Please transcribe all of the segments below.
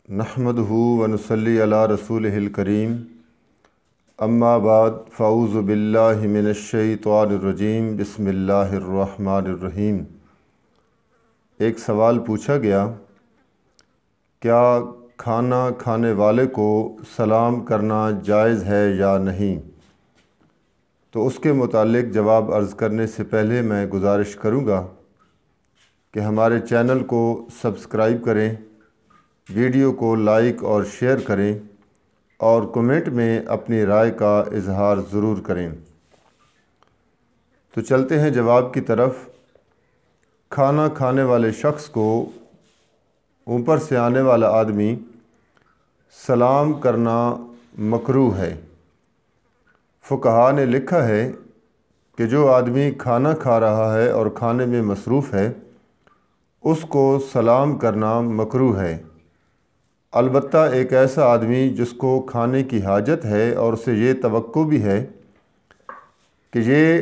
नहमदहू व नुसल्ली अला रसूलिहिल करीम अम्मा बाद फ़ाऊज़ु बिल्लाहि मिनश्शैतानिर्रजीम बिस्मिल्लाहिर्रहमानिर्रहीम। एक सवाल पूछा गया, क्या खाना खाने वाले को सलाम करना जायज़ है या नहीं। तो उसके मुतालिक जवाब अर्ज़ करने से पहले मैं गुजारिश करूँगा कि हमारे चैनल को सब्सक्राइब करें, वीडियो को लाइक और शेयर करें और कमेंट में अपनी राय का इजहार ज़रूर करें। तो चलते हैं जवाब की तरफ। खाना खाने वाले शख्स को ऊपर से आने वाला आदमी सलाम करना मकरूह है। फुक़हा ने लिखा है कि जो आदमी खाना खा रहा है और खाने में मसरूफ़ है उसको सलाम करना मकरूह है। अलबत्ता एक ऐसा आदमी जिसको खाने की हाजत है और उसे ये तवक्को भी है कि ये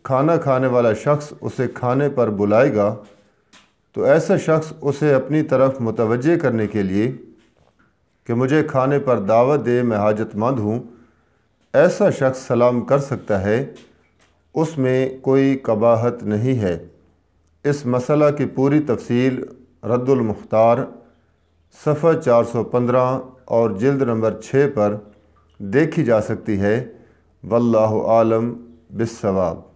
खाना खाने वाला शख्स उसे खाने पर बुलाएगा, तो ऐसा शख्स उसे अपनी तरफ मुतवज्जे करने के लिए कि मुझे खाने पर दावत दे, मैं हाजतमंद हूँ, ऐसा शख्स सलाम कर सकता है। उसमें कोई कबाहत नहीं है। इस मसला की पूरी तफसील रद्दुल मुख्तार सफ़ा 415 और जिल्द नंबर 6 पर देखी जा सकती है। वल्लाहु आलम बिस्सवाब।